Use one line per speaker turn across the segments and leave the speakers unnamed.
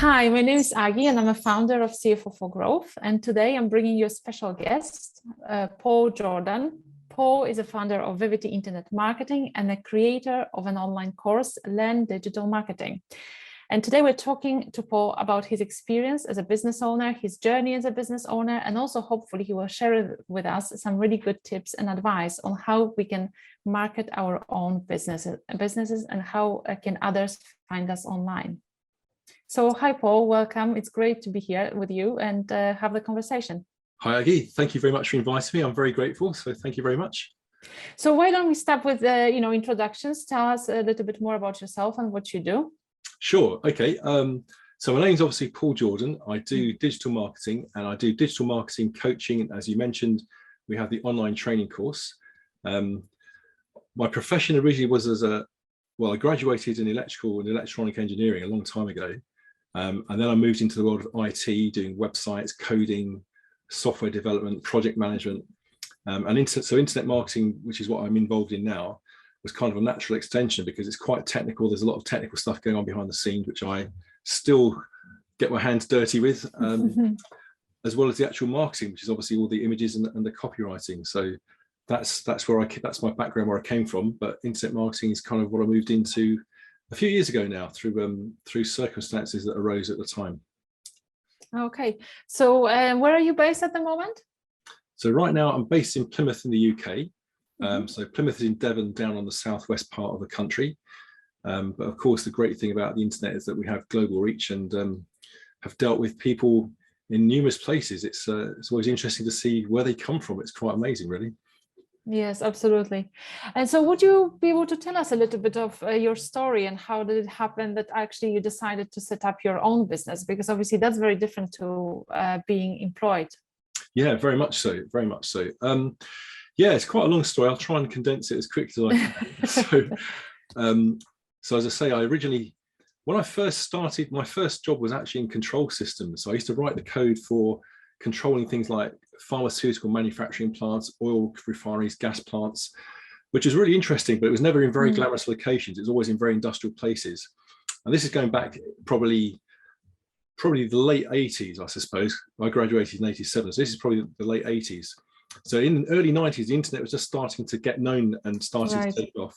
Hi, my name is Agi and I'm a founder of CFO for Growth. And today I'm bringing you a special guest, Paul Jordan. Paul is a founder of Vivity Internet Marketing and a creator of an online course, Learn Digital Marketing. And today we're talking to Paul about his experience as a business owner, his journey as a business owner, and also hopefully he will share with us some really good tips and advice on how we can market our own businesses and how can others find us online. So hi, Paul, welcome. It's great to be here with you and have the conversation.
Hi, Aggie. Thank you very much for inviting me. I'm very grateful. So thank you very much.
So why don't we start with, introductions? Tell us a little bit more about yourself and what you do.
Sure. Okay. So my name is obviously Paul Jordan. I do digital marketing and I do digital marketing coaching. And as you mentioned, we have the online training course. My profession originally was I graduated in electrical and electronic engineering a long time ago. And then I moved into the world of IT, doing websites, coding, software development, project management, and internet marketing, which is what I'm involved in now, was kind of a natural extension because it's quite technical. There's a lot of technical stuff going on behind the scenes, which I still get my hands dirty with, as well as the actual marketing, which is obviously all the images and the copywriting. So that's my background, where I came from. But internet marketing is kind of what I moved into a few years ago now through circumstances that arose at the time.
Okay, so where are you based at the moment?
So right now I'm based in Plymouth in the UK. So Plymouth is in Devon, down on the southwest part of the country. But of course, the great thing about the internet is that we have global reach and have dealt with people in numerous places. It's always interesting to see where they come from. It's quite amazing, really.
Yes, absolutely. And so would you be able to tell us a little bit of your story and how did it happen that actually you decided to set up your own business? Because obviously that's very different to being employed.
Yeah, very much so. Very much so. Yeah, it's quite a long story. I'll try and condense it as quickly as I can. So as I say, when I first started, my first job was actually in control systems. So I used to write the code for controlling things like pharmaceutical manufacturing plants, oil refineries, gas plants, which is really interesting, but it was never in very glamorous locations. It was always in very industrial places. And this is going back probably the late 80s, I suppose. I graduated in 87, so this is probably the late 80s. So in the early 90s, the internet was just starting to get known and starting to take off.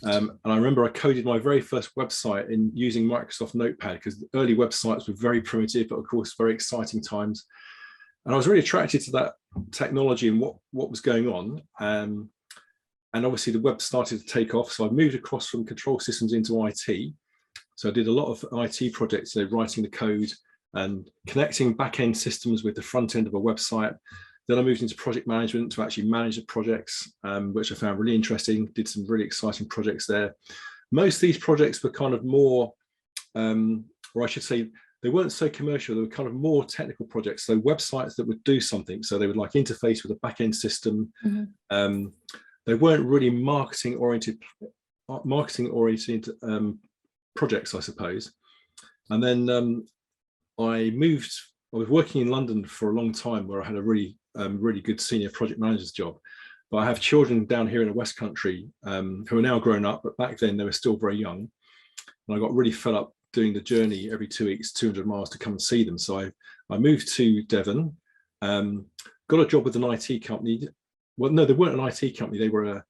And I remember I coded my very first website in using Microsoft Notepad, because the early websites were very primitive, but of course, very exciting times. And I was really attracted to that technology and what was going on. And obviously the web started to take off. So I moved across from control systems into IT. So I did a lot of IT projects, so writing the code and connecting back-end systems with the front end of a website. Then I moved into project management to actually manage the projects, which I found really interesting. Did some really exciting projects there. Most of these projects were kind of more, or I should say, they weren't so commercial. They were kind of more technical projects. So websites that would do something. So they would like interface with a back-end system. They weren't really marketing oriented projects, I suppose. And then I was working in London for a long time, where I had a really good senior project manager's job. But I have children down here in the West Country who are now grown up, but back then they were still very young. And I got really fed up doing the journey every 2 weeks, 200 miles to come and see them. So I moved to Devon, got a job with an IT company. Well, no, they weren't an IT company. They were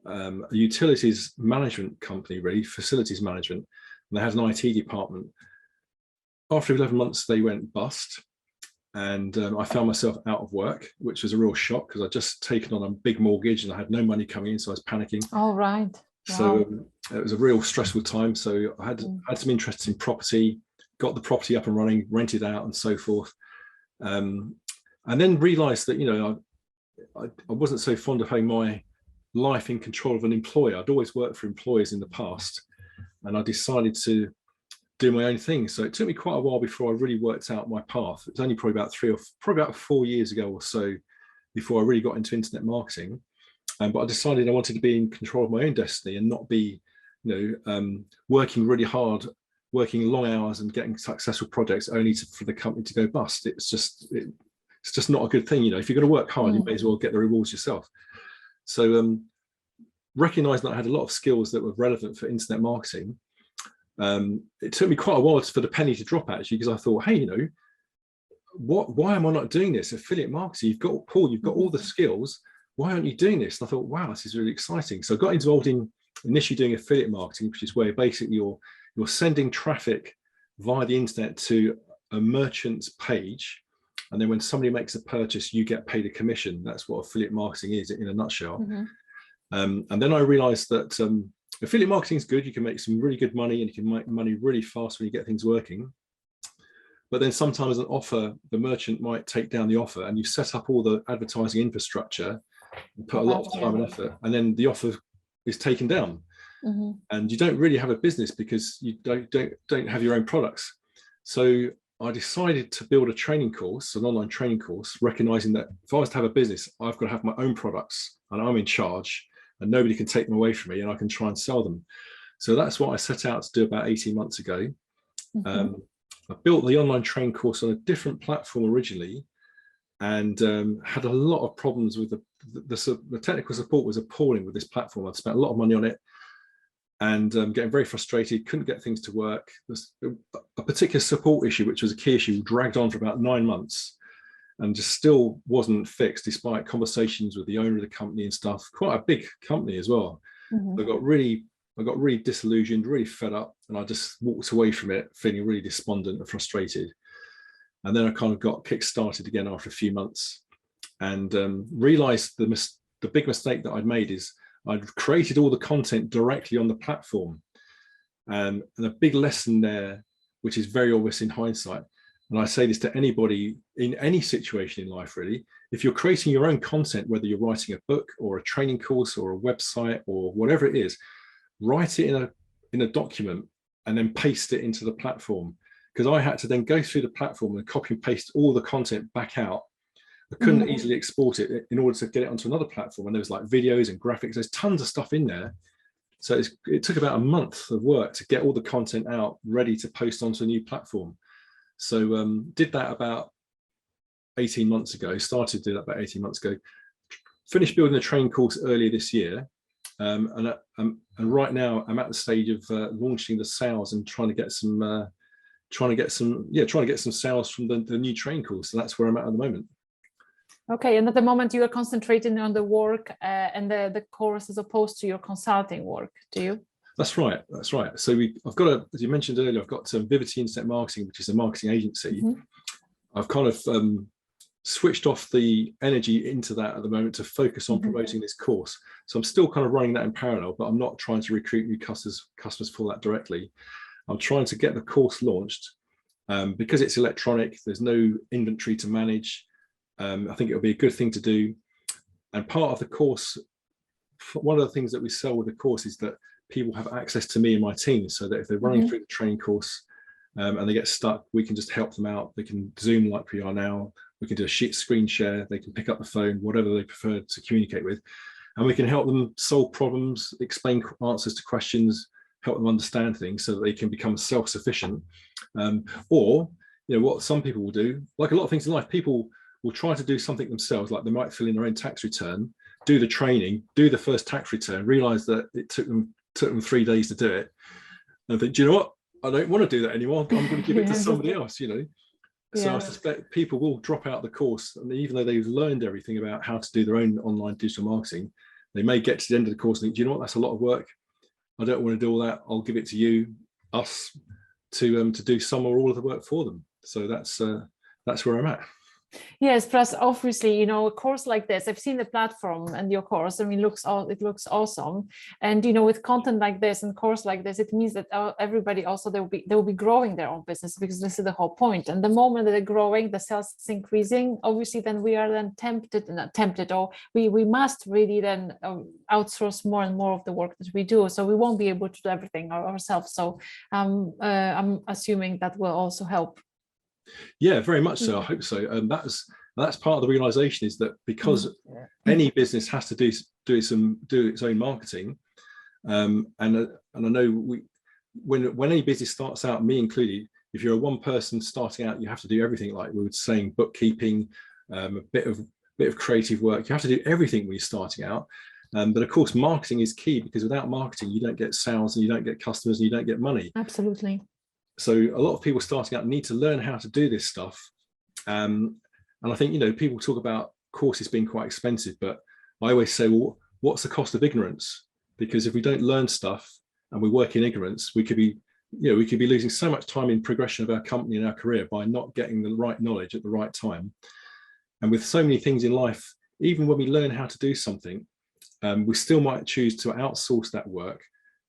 a utilities management company, really, facilities management. And they had an IT department. After 11 months, they went bust. And I found myself out of work, which was a real shock because I'd just taken on a big mortgage and I had no money coming in. So I was panicking.
All right. Wow.
So it was a real stressful time. So I had some interest in property, got the property up and running, rented out and so forth. And then realized that, I wasn't so fond of having my life in control of an employer. I'd always worked for employers in the past, and I decided to do my own thing. So it took me quite a while before I really worked out my path. It was only probably about 4 years ago or so before I really got into internet marketing. But I decided I wanted to be in control of my own destiny and not be, working really hard, working long hours and getting successful projects only for the company to go bust. It's just not a good thing. If you're going to work hard, you may as well get the rewards yourself. So recognizing that I had a lot of skills that were relevant for internet marketing, it took me quite a while for the penny to drop, actually, because I thought, hey, why am I not doing this? Affiliate marketing, you've got, Paul, you've got all the skills. Why aren't you doing this? And I thought, wow, this is really exciting. So I got involved in initially doing affiliate marketing, which is where basically you're sending traffic via the internet to a merchant's page. And then when somebody makes a purchase, you get paid a commission. That's what affiliate marketing is in a nutshell. And then I realized that affiliate marketing is good. You can make some really good money, and you can make money really fast when you get things working. But then sometimes an offer, the merchant might take down the offer, and you set up all the advertising infrastructure and put a lot of time and effort, and then the offer is taken down. And you don't really have a business because you don't have your own products. So I decided to build a training course, an online training course, recognizing that if I was to have a business, I've got to have my own products, and I'm in charge, and nobody can take them away from me, and I can try and sell them. So that's what I set out to do about 18 months ago. I built the online training course on a different platform originally, and had a lot of problems with the technical support was appalling with this platform. I'd spent a lot of money on it, and getting very frustrated, couldn't get things to work. There's a particular support issue, which was a key issue, dragged on for about 9 months and just still wasn't fixed, despite conversations with the owner of the company and stuff. Quite a big company as well. I got really disillusioned, really fed up, and I just walked away from it feeling really despondent and frustrated. And then I kind of got kick-started again after a few months, and realized the big mistake that I'd made is I'd created all the content directly on the platform. And a big lesson there, which is very obvious in hindsight, and I say this to anybody in any situation in life really, if you're creating your own content, whether you're writing a book or a training course or a website or whatever it is, write it in a document and then paste it into the platform. Because I had to then go through the platform and copy and paste all the content back out. I couldn't easily export it in order to get it onto another platform. And there was like videos and graphics, there's tons of stuff in there. So it took about a month of work to get all the content out ready to post onto a new platform. So did that about 18 months ago, started to do that about 18 months ago, finished building a training course earlier this year. And right now I'm at the stage of launching the sales and trying to get some sales from the new training course. So that's where I'm at the moment.
Okay, and at the moment you are concentrating on the work and the course as opposed to your consulting work, do you?
That's right. So I've got as you mentioned earlier, I've got Vivity Internet Marketing, which is a marketing agency. I've kind of switched off the energy into that at the moment to focus on promoting this course. So I'm still kind of running that in parallel, but I'm not trying to recruit new customers for that directly. I'm trying to get the course launched because it's electronic. There's no inventory to manage. I think it'll be a good thing to do. And part of the course, one of the things that we sell with the course is that people have access to me and my team, so that if they're running through the training course and they get stuck, we can just help them out. They can Zoom like we are now. We can do a screen share. They can pick up the phone, whatever they prefer to communicate with. And we can help them solve problems, explain answers to questions, help them understand things so that they can become self-sufficient. Or, what some people will do, like a lot of things in life, people will try to do something themselves, like they might fill in their own tax return, do the training, do the first tax return, realize that it took them 3 days to do it, and think, do you know what? I don't want to do that anymore. I'm going to give it to somebody else, So I suspect people will drop out the course, and even though they've learned everything about how to do their own online digital marketing, they may get to the end of the course and think, do you know what? That's a lot of work. I don't want to do all that. I'll give it to us, to do some or all of the work for them. So that's where I'm at.
Yes, plus obviously, a course like this, I've seen the platform and your course. I mean, it looks awesome. And with content like this and course like this, it means that everybody also they will be growing their own business, because this is the whole point. And the moment that they're growing, the sales is increasing. Obviously, then we are then tempted, or we must really then outsource more and more of the work that we do. So we won't be able to do everything ourselves. So I'm assuming that will also help.
Yeah, very much so. I hope so. And that's part of the realization, is that because any business has to do its own marketing, and I know when any business starts out, me included, if you're a one person starting out, you have to do everything, like we were saying, bookkeeping, a bit of creative work. You have to do everything when you're starting out. But of course, marketing is key, because without marketing, you don't get sales and you don't get customers and you don't get money.
Absolutely.
So a lot of people starting out need to learn how to do this stuff. And I think, people talk about courses being quite expensive, but I always say, well, what's the cost of ignorance? Because if we don't learn stuff and we work in ignorance, we could be losing so much time in progression of our company and our career by not getting the right knowledge at the right time. And with so many things in life, even when we learn how to do something, we still might choose to outsource that work.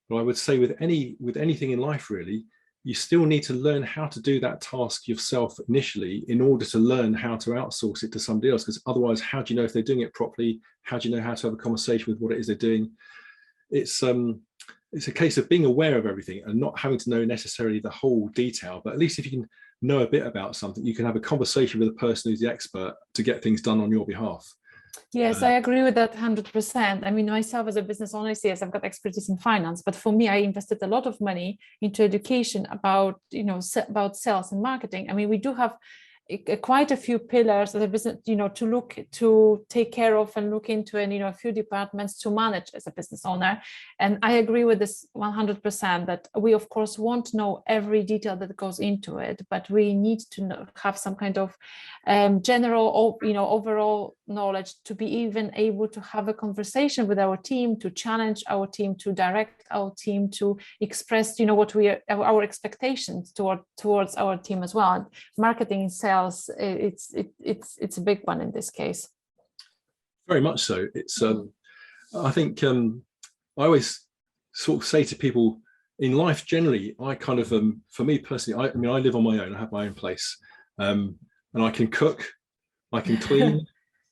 But I would say with anything in life, really, you still need to learn how to do that task yourself initially in order to learn how to outsource it to somebody else. Because otherwise, how do you know if they're doing it properly? How do you know how to have a conversation with what it is they're doing? It's a case of being aware of everything and not having to know necessarily the whole detail. But at least if you can know a bit about something, you can have a conversation with a person who's the expert to get things done on your behalf.
Yes, I agree with that 100%. I mean, myself as a business owner, yes, I've got expertise in finance, but for me, I invested a lot of money into education about sales and marketing. I mean, we do have quite a few pillars of the business, to take care of and look into, and a few departments to manage as a business owner. And I agree with this 100% that we of course won't know every detail that goes into it, but we need to have some kind of general, overall knowledge to be even able to have a conversation with our team, to challenge our team, to direct our team, to express, what our expectations towards our team as well. Marketing, sales, it's a big one in this case.
Very much so. It's I think I always sort of say to people in life generally, I kind of for me personally, I live on my own. I have my own place, and I can cook, I can clean,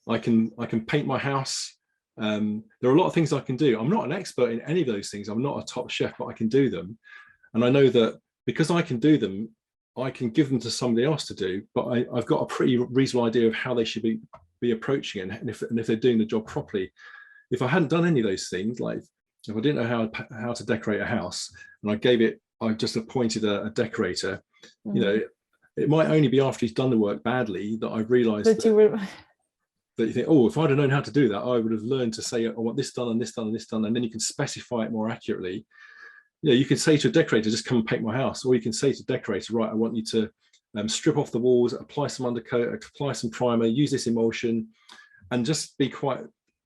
I can paint my house. There are a lot of things I can do. I'm not an expert in any of those things. I'm not a top chef, but I can do them, and I know that because I can do them, I can give them to somebody else to do. But I've got a pretty reasonable idea of how they should be approaching it, and if they're doing the job properly. If I hadn't done any of those things, like if I didn't know how to decorate a house, and I just appointed a decorator, it might only be after he's done the work badly that I realised that you think, oh, if I'd have known how to do that, I would have learned to say, I want this done and this done and this done, and then you can specify it more accurately. You can say to a decorator, just come and paint my house, or you can say to a decorator, right, I want you to strip off the walls, apply some undercoat, apply some primer, use this emulsion, and just be quite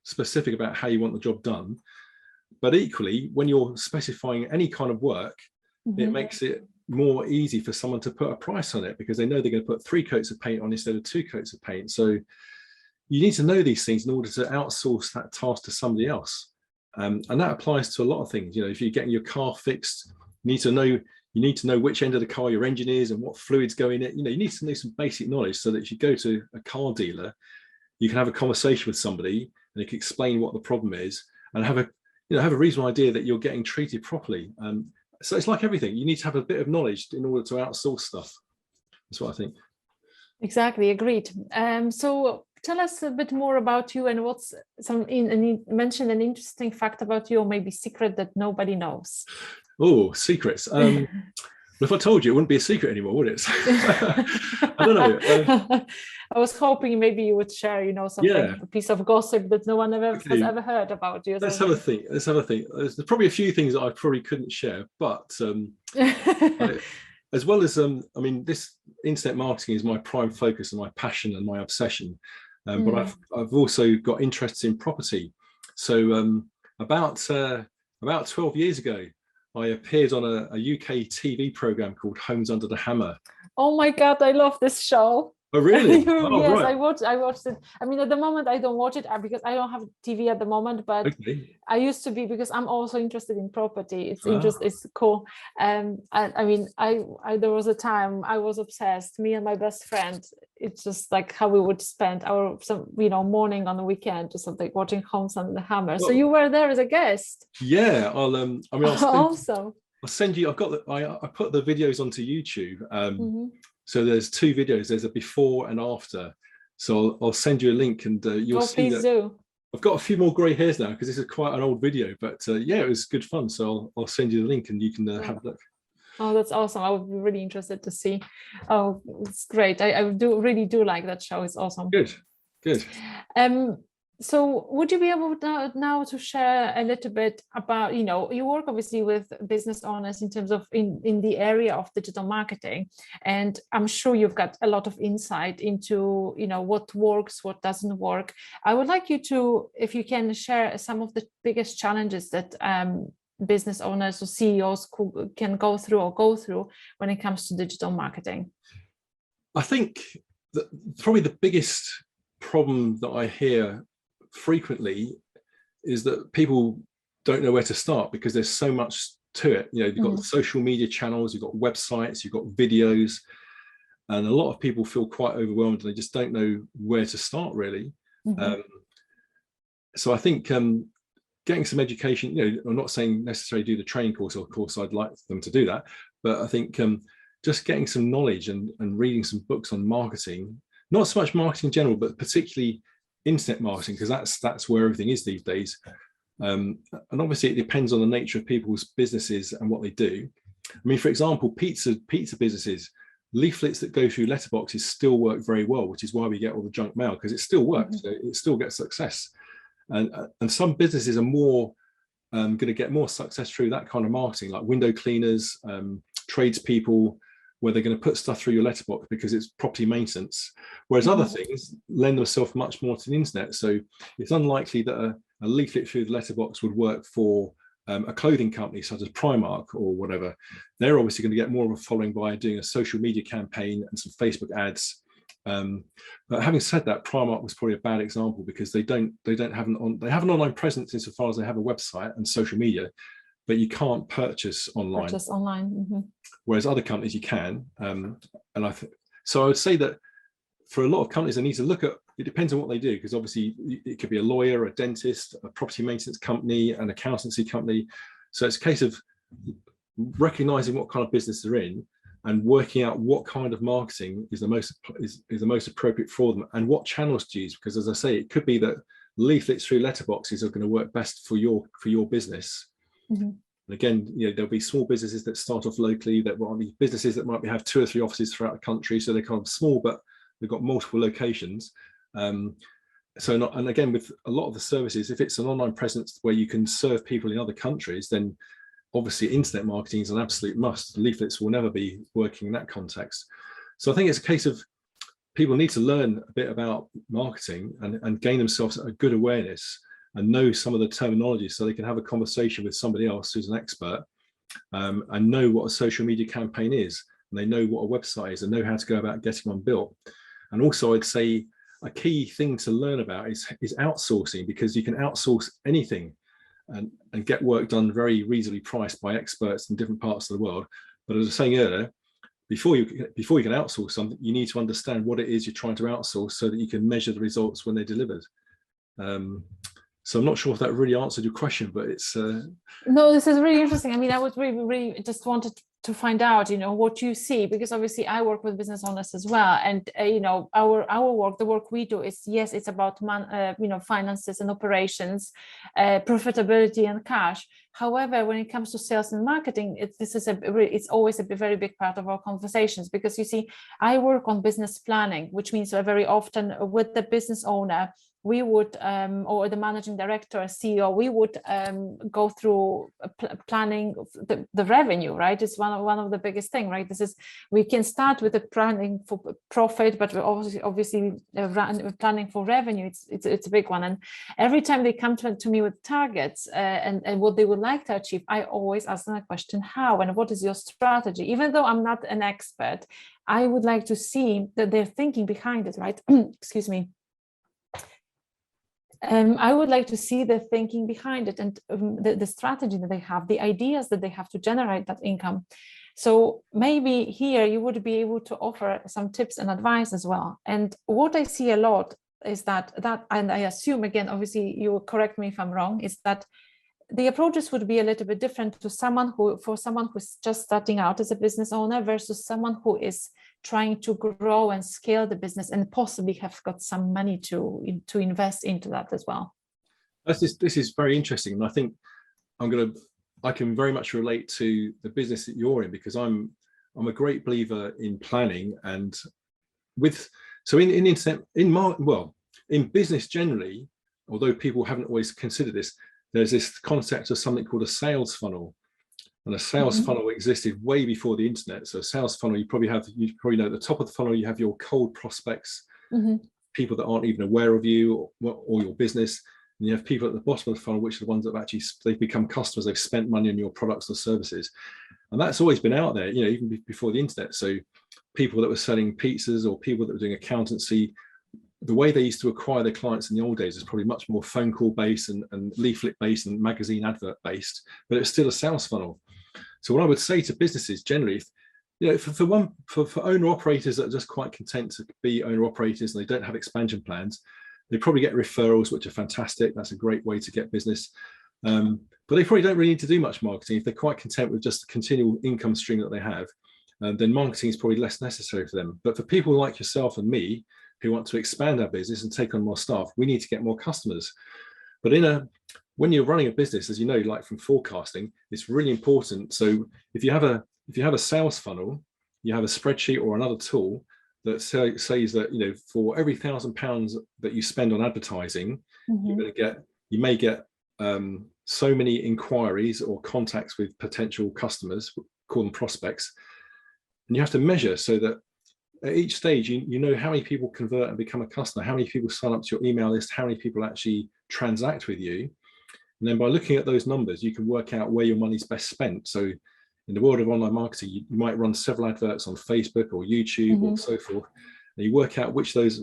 specific about how you want the job done. But equally, when you're specifying any kind of work, it makes it more easy for someone to put a price on it, because they know they're going to put 3 coats of paint on instead of 2 coats of paint. So you need to know these things in order to outsource that task to somebody else. And that applies to a lot of things. If you're getting your car fixed, you need to know which end of the car your engine is and what fluids go in it. You need to know some basic knowledge so that if you go to a car dealer, you can have a conversation with somebody and they can explain what the problem is and have a reasonable idea that you're getting treated properly. So it's like everything. You need to have a bit of knowledge in order to outsource stuff. That's what I think.
Exactly, agreed. So tell us a bit more about you, and what's mention an interesting fact about you, or maybe secret that nobody knows.
Oh, secrets. If I told you, it wouldn't be a secret anymore, would it? I don't know.
I was hoping maybe you would share, a piece of gossip that no one has ever heard about you.
Let's have a think. There's probably a few things that I probably couldn't share, but as well as, this internet marketing is my prime focus and my passion and my obsession. But I've also got interests in property. So about 12 years ago, I appeared on a UK TV program called Homes Under the Hammer.
Oh my God, I love this show.
Oh, really?
Yes, right. I watched it. At the moment I don't watch it because I don't have TV at the moment, but okay. I used to be, because I'm also interested in property. It's cool. There was a time I was obsessed, me and my best friend. It's just like how we would spend our morning on the weekend, just like watching Homes Under the Hammer. Well, so you were there as a guest.
Yeah, I'll send you. I put the videos onto YouTube. So there's 2 videos. There's a before and after. So I'll send you a link, and you'll see that. Do. I've got a few more grey hairs now because this is quite an old video. But it was good fun. So I'll send you the link, and you can have a look.
Oh, that's awesome! I would be really interested to see. Oh, it's great. I really do like that show. It's awesome.
Good.
So would you be able now to share a little bit about, you work obviously with business owners in terms of in the area of digital marketing, and I'm sure you've got a lot of insight into, what works, what doesn't work. I would like you to, if you can, share some of the biggest challenges that business owners or CEOs can go through when it comes to digital marketing.
I think that probably the biggest problem that I hear frequently is that people don't know where to start because there's so much to it. You've got social media channels, you've got websites, you've got videos, and a lot of people feel quite overwhelmed and they just don't know where to start really. So I think getting some education, I'm not saying necessarily do the training course, of course I'd like them to do that, but I think just getting some knowledge and reading some books on marketing, not so much marketing in general, but particularly internet marketing, because that's where everything is these days. And obviously it depends on the nature of people's businesses and what they do. I mean, for example, pizza businesses, leaflets that go through letterboxes still work very well, which is why we get all the junk mail, because it still works. So it still gets success. And some businesses are more going to get more success through that kind of marketing, like window cleaners, tradespeople, where they're going to put stuff through your letterbox because it's property maintenance, whereas other things lend themselves much more to the internet. So it's unlikely that a leaflet through the letterbox would work for a clothing company such as Primark or whatever. They're obviously going to get more of a following by doing a social media campaign and some Facebook ads. But having said that, Primark was probably a bad example because they have an online presence insofar as they have a website and social media, but you can't purchase online. Whereas other companies you can. So I would say that for a lot of companies, they need to look at, it depends on what they do, because obviously it could be a lawyer, a dentist, a property maintenance company, an accountancy company. So it's a case of recognizing what kind of business they're in and working out what kind of marketing is the most appropriate for them and what channels to use. Because as I say, it could be that leaflets through letterboxes are going to work best for your business. And again, there'll be small businesses that start off locally, that will be businesses that might have 2 or 3 offices throughout the country. So they're kind of small, but they've got multiple locations. And again, with a lot of the services, if it's an online presence where you can serve people in other countries, then obviously internet marketing is an absolute must. Leaflets will never be working in that context. So I think it's a case of people need to learn a bit about marketing and gain themselves a good awareness and know some of the terminology so they can have a conversation with somebody else who's an expert and know what a social media campaign is, and they know what a website is and know how to go about getting one built. And also I'd say a key thing to learn about is outsourcing, because you can outsource anything and get work done very reasonably priced by experts in different parts of the world. But as I was saying earlier, before you can outsource something, you need to understand what it is you're trying to outsource so that you can measure the results when they're delivered. So I'm not sure if that really answered your question, but it's...
No, this is really interesting. I mean, I would really just wanted to find out, what you see, because obviously I work with business owners as well. And, our work, the work we do is, yes, it's about, finances and operations, profitability and cash. However, when it comes to sales and marketing, it's always a very big part of our conversations, because you see, I work on business planning, which means very often with the business owner, we would, or the managing director, CEO, we would go through planning the revenue, right? It's one of the biggest thing, right? We can start with the planning for profit, but we're obviously planning for revenue. It's a big one. And every time they come to me with targets and what they would like to achieve, I always ask them a question: how and what is your strategy? Even though I'm not an expert, I would like to see that they're thinking behind it, right? Excuse me. I would like to see the thinking behind it and the strategy that they have, the ideas that they have to generate that income. So maybe here you would be able to offer some tips and advice as well. And what I see a lot is that, and I assume, again, obviously you will correct me if I'm wrong, is that the approaches would be a little bit different for someone who's just starting out as a business owner versus someone who is trying to grow and scale the business and possibly have got some money to invest into that as well.
This is very interesting, and I think I can very much relate to the business that you're in, because I'm a great believer in planning, and in business generally, although people haven't always considered this, there's this concept of something called a sales funnel. And a sales funnel existed way before the internet. So a sales funnel, you probably know at the top of the funnel, you have your cold prospects, people that aren't even aware of you or your business. And you have people at the bottom of the funnel, which are the ones that have actually, they've become customers, they've spent money on your products or services. And that's always been out there, even before the internet. So people that were selling pizzas or people that were doing accountancy, the way they used to acquire their clients in the old days is probably much more phone call based and leaflet based and magazine advert based, but it's still a sales funnel. So what I would say to businesses generally, for owner operators that are just quite content to be owner operators and they don't have expansion plans, they probably get referrals, which are fantastic. That's a great way to get business. But they probably don't really need to do much marketing. If they're quite content with just the continual income stream that they have, then marketing is probably less necessary for them. But for people like yourself and me, who want to expand our business and take on more staff, we need to get more customers. But when you're running a business, as you know, like from forecasting, it's really important. So if you have a sales funnel, you have a spreadsheet or another tool that says that for every £1,000 that you spend on advertising, you may get so many inquiries or contacts with potential customers, call them prospects, and you have to measure so that at each stage you know how many people convert and become a customer, how many people sign up to your email list, how many people actually transact with you. And then by looking at those numbers, you can work out where your money's best spent. So in the world of online marketing, you might run several adverts on Facebook or YouTube or so forth, and you work out which those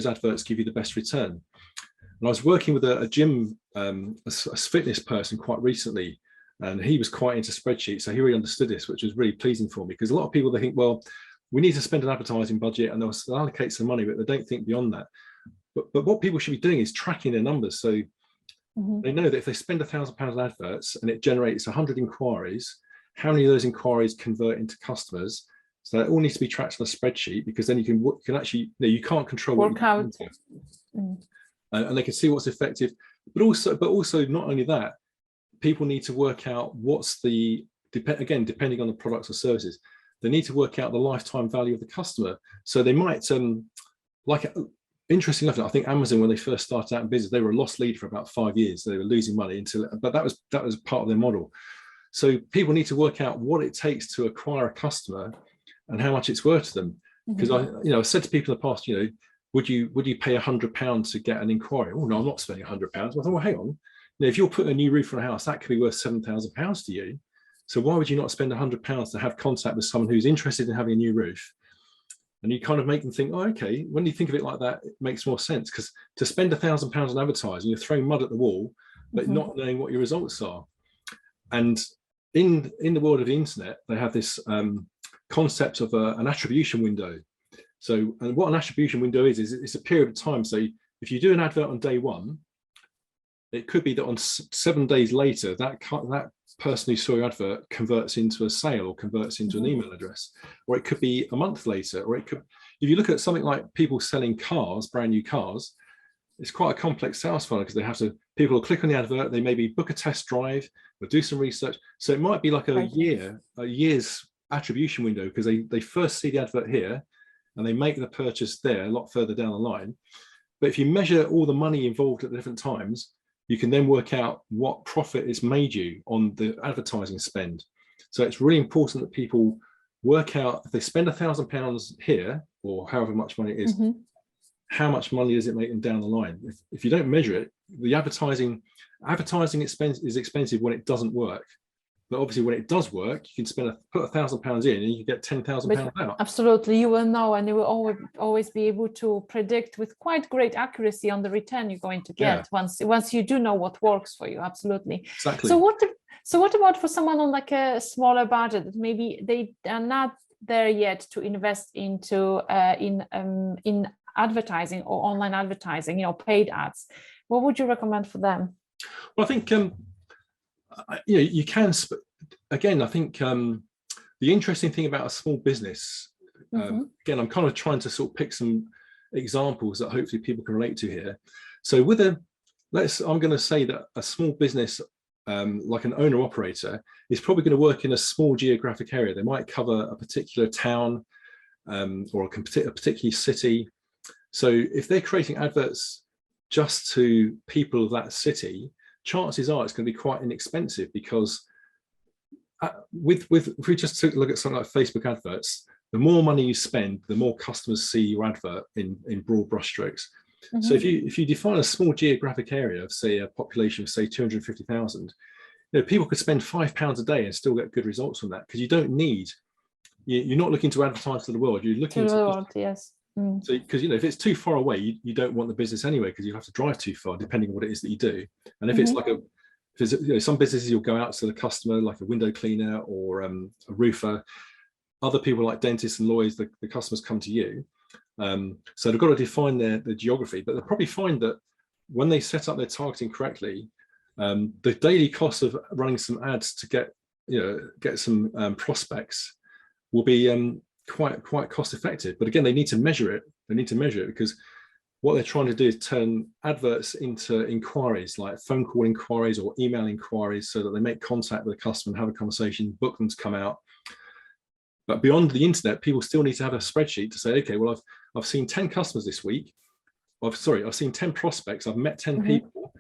adverts give you the best return. And I was working with a gym, a fitness person quite recently, and he was quite into spreadsheets. So he really understood this, which was really pleasing for me, because a lot of people, they think, well, we need to spend an advertising budget and they'll allocate some money, but they don't think beyond that. But what people should be doing is tracking their numbers. So they know that if they spend £1,000 on adverts and it generates 100 inquiries, how many of those inquiries convert into customers? So that all needs to be tracked on a spreadsheet, because then you can actually, you can't control what
work out.
And they can see what's effective. But also not only that, people need to work out what's depending on the products or services, they need to work out the lifetime value of the customer. So they might, interesting enough, I think Amazon, when they first started out in business, they were a lost leader for about 5 years. They were losing money but that was part of their model. So people need to work out what it takes to acquire a customer and how much it's worth to them. Because I've said to people in the past, would you pay £100 to get an inquiry? Oh no, I'm not spending £100. I thought, well, hang on. If you're putting a new roof on a house, that could be worth £7,000 to you. So why would you not spend £100 to have contact with someone who's interested in having a new roof? And you kind of make them think, oh, okay, when you think of it like that, it makes more sense, because to spend £1,000 on advertising, you're throwing mud at the wall, but not knowing what your results are. And in the world of the internet, they have this concept of an attribution window. So, and what an attribution window is it's a period of time. So if you do an advert on day one, it could be that on 7 days later, that person who saw your advert converts into a sale or converts into an email address, or it could be a month later, or it could, if you look at something like people selling cars, brand new cars, it's quite a complex sales funnel, because people will click on the advert, they maybe book a test drive, they'll do some research. So it might be like a year's attribution window, because they first see the advert here and they make the purchase there a lot further down the line. But if you measure all the money involved at different times, you can then work out what profit is made you on the advertising spend. So it's really important that people work out, if they spend £1,000 here, or however much money it is, how much money does it make them down the line? If you don't measure it, the advertising expense is expensive when it doesn't work. But obviously when it does work, you can put £1,000 in and you can get £10,000 out.
Absolutely, you will know, and you will always be able to predict with quite great accuracy on the return you're going to get once you do know what works for you. Absolutely.
Exactly.
So what about for someone on like a smaller budget that maybe they are not there yet to invest into in advertising or online advertising, paid ads? What would you recommend for them?
Well, I think you can. Again, I think the interesting thing about a small business, again, I'm kind of trying to sort of pick some examples that hopefully people can relate to here. So I'm going to say that a small business, like an owner operator, is probably going to work in a small geographic area. They might cover a particular town or a particular city. So if they're creating adverts just to people of that city, chances are it's going to be quite inexpensive, because if we just took a look at something like Facebook adverts, the more money you spend, the more customers see your advert in broad brushstrokes. So if you define a small geographic area of, say, a population of, say, 250,000, people could spend £5 a day and still get good results from that, because you don't need, you're not looking to advertise to the world, you're looking
to the world, yes.
So, because if it's too far away, you don't want the business anyway, because you have to drive too far, depending on what it is that you do. And if it's like some businesses, you'll go out to the customer, like a window cleaner or a roofer. Other people like dentists and lawyers, the customers come to you. So they've got to define their geography, but they'll probably find that when they set up their targeting correctly, the daily cost of running some ads to get some prospects will be quite cost effective. But again, they need to measure it. Because what they're trying to do is turn adverts into inquiries, like phone call inquiries or email inquiries, so that they make contact with the customer and have a conversation, book them to come out. But beyond the internet, people still need to have a spreadsheet to say, okay, well, I've seen 10 customers this week. I've seen 10 prospects. I've met 10 people,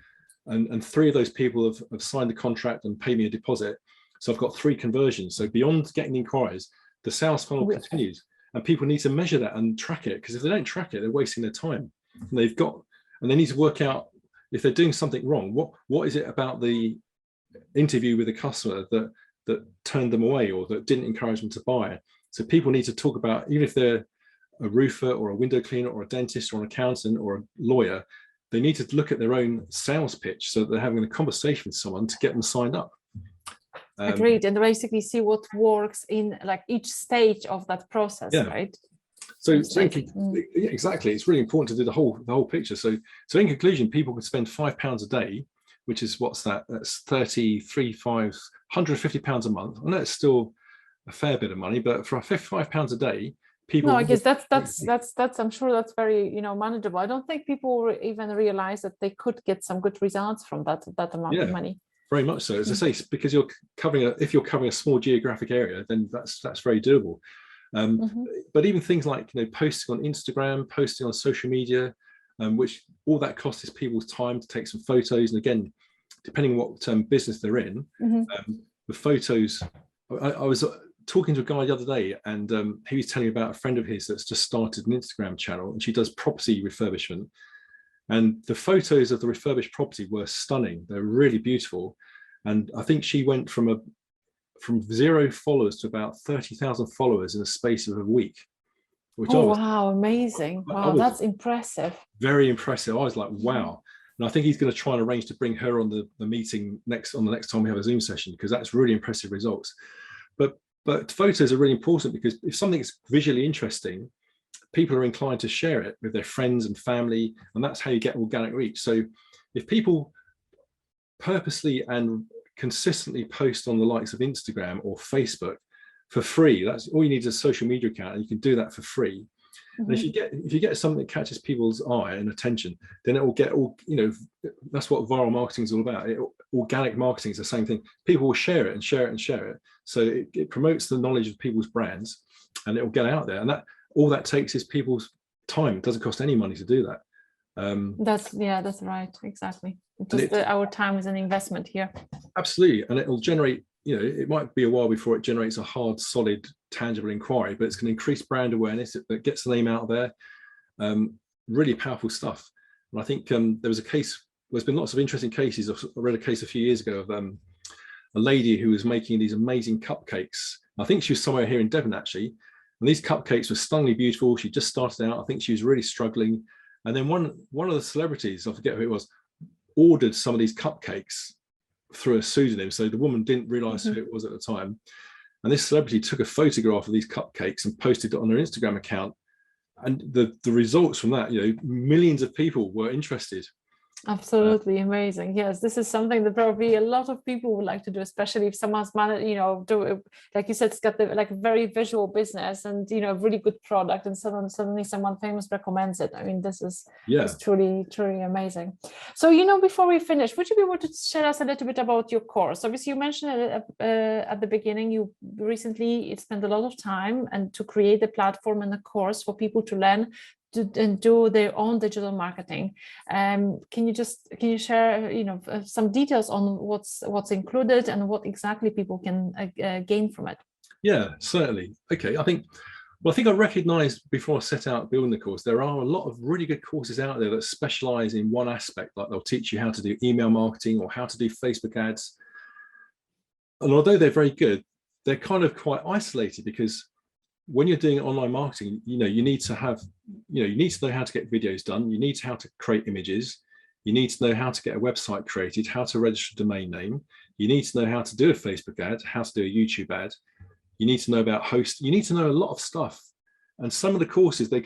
and 3 of those people have signed the contract and paid me a deposit. So I've got 3 conversions. So beyond getting inquiries, the sales funnel continues, and people need to measure that and track it, because if they don't track it, they're wasting their time. And they need to work out, if they're doing something wrong, what is it about the interview with the customer that turned them away or that didn't encourage them to buy. So people need to talk about, even if they're a roofer or a window cleaner or a dentist or an accountant or a lawyer, they need to look at their own sales pitch, so that they're having a conversation with someone to get them signed up.
Agreed, and basically see what works in like each stage of that process, right?
So exactly, it's really important to do the whole picture. So in conclusion, people could spend £5 a day, which is that's £150 a month. I know it's still a fair bit of money, but for £5 a day, people.
No, I guess that's I'm sure that's very manageable. I don't think people even realize that they could get some good results from that amount of money.
Very much so. As I say, because if you're covering a small geographic area, then that's very doable. But even things like posting on Instagram, posting on social media, which all that costs is people's time to take some photos. And again, depending on what business they're in, the photos. I was talking to a guy the other day, and he was telling me about a friend of his that's just started an Instagram channel, and she does property refurbishment. And the photos of the refurbished property were stunning. They're really beautiful. And I think she went from 0 followers to about 30,000 followers in the space of a week.
Wow, amazing. Wow, that's impressive.
Very impressive. I was like, wow. And I think he's going to try and arrange to bring her on the meeting the next time we have a Zoom session, because that's really impressive results. But photos are really important, because if something's visually interesting, people are inclined to share it with their friends and family, and that's how you get organic reach. So if people purposely and consistently post on the likes of Instagram or Facebook for free, that's all you need is a social media account, and you can do that for free. And if you get something that catches people's eye and attention, then it will get that's what viral marketing is all about. Organic marketing is the same thing. People will share it and share it and share it. So it promotes the knowledge of people's brands, and it will get out there. And all that takes is people's time. It doesn't cost any money to do that.
That's right, exactly. Our time is an investment here. Absolutely.
And it'll generate, it might be a while before it generates a hard, solid, tangible inquiry, but it's going to increase brand awareness. It gets the name out there. Really powerful stuff. And I think there was a case, there's been lots of interesting cases. I read a case a few years ago of a lady who was making these amazing cupcakes. I think she was somewhere here in Devon, actually. And these cupcakes were stunningly beautiful. She just started out. I think she was really struggling. And then one of the celebrities, I forget who it was, ordered some of these cupcakes through a pseudonym. So the woman didn't realize who it was at the time. And this celebrity took a photograph of these cupcakes and posted it on her Instagram account. And the results from that, millions of people were interested.
Absolutely amazing. Yes, this is something that probably a lot of people would like to do, especially if someone's managed, like you said, it's got the very visual business and a really good product, and suddenly someone famous recommends it. I mean, this is truly amazing. So before we finish, would you be able to share us a little bit about your course? Obviously, you mentioned it at the beginning. You recently spent a lot of time and to create a platform and a course for people to learn do their own digital marketing. Can you share some details on what's included and what exactly people can gain from it?
Yeah, certainly. Okay, I think I recognized before I set out building the course, there are a lot of really good courses out there that specialize in one aspect, like they'll teach you how to do email marketing or how to do Facebook ads. And although they're very good, they're kind of quite isolated, because when you're doing online marketing, you need to know how to get videos done. You need to how to create images. You need to know how to get a website created, how to register a domain name. You need to know how to do a Facebook ad, how to do a YouTube ad. You need to know about host. You need to know a lot of stuff. And some of the courses, they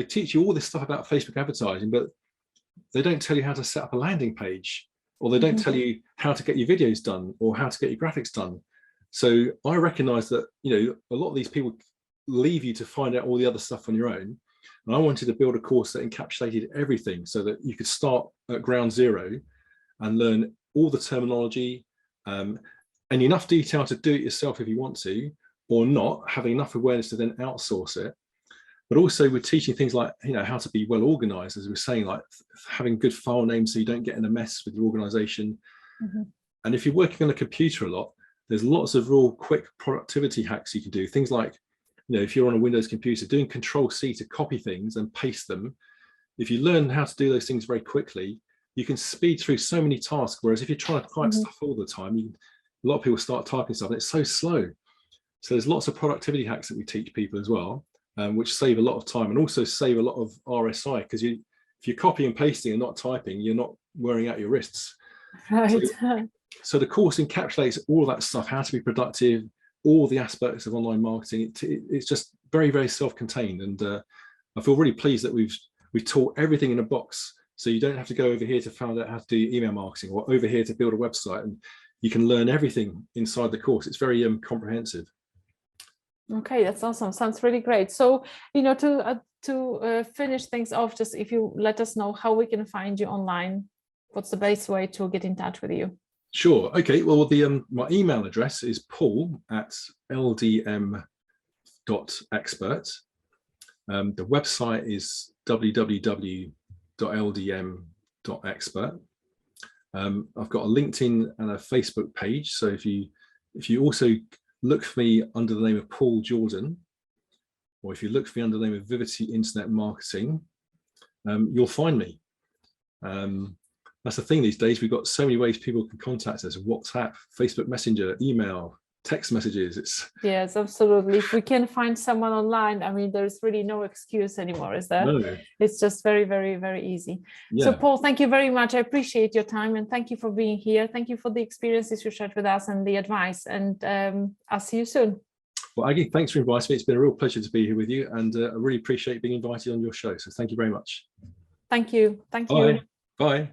teach you all this stuff about Facebook advertising, but they don't tell you how to set up a landing page, or they don't tell you how to get your videos done or how to get your graphics done. So I recognize that, a lot of these people leave you to find out all the other stuff on your own. And I wanted to build a course that encapsulated everything, so that you could start at ground zero and learn all the terminology, and enough detail to do it yourself if you want to, or not, having enough awareness to then outsource it. But also we're teaching things like, how to be well organized, as we were saying, like having good file names so you don't get in a mess with your organization. And if you're working on a computer a lot, there's lots of real quick productivity hacks you can do. Things like, if you're on a Windows computer, doing Control-C to copy things and paste them. If you learn how to do those things very quickly, you can speed through so many tasks. Whereas if you're trying to type stuff all the time, a lot of people start typing stuff and it's so slow. So there's lots of productivity hacks that we teach people as well, which save a lot of time and also save a lot of RSI, because if you're copying and pasting and not typing, you're not wearing out your wrists.
Right.
So the course encapsulates all that stuff, how to be productive, all the aspects of online marketing. It's just very, very self-contained. And I feel really pleased that we've taught everything in a box. So you don't have to go over here to find out how to do email marketing, or over here to build a website, and you can learn everything inside the course. It's very comprehensive.
Okay, that's awesome. Sounds really great. So, to finish things off, just if you let us know how we can find you online, what's the best way to get in touch with you?
Sure. Okay. Well, my email address is paul@ldm.expert. The website is www.ldm.expert. I've got a LinkedIn and a Facebook page. So if you also look for me under the name of Paul Jordan, or if you look for me under the name of Vivity Internet Marketing, you'll find me. That's the thing these days. We've got so many ways people can contact us: WhatsApp, Facebook Messenger, email, text messages.
Yes, absolutely. If we can find someone online, I mean, there's really no excuse anymore, is there?
No.
It's just very, very, very easy.
Yeah.
So Paul, thank you very much. I appreciate your time, and thank you for being here. Thank you for the experiences you shared with us and the advice, and I'll see you soon. Well, Aggie, thanks for inviting me. It's been a real pleasure to be here with you, and I really appreciate being invited on your show. So thank you very much. Thank you. Thank you. Bye. Bye.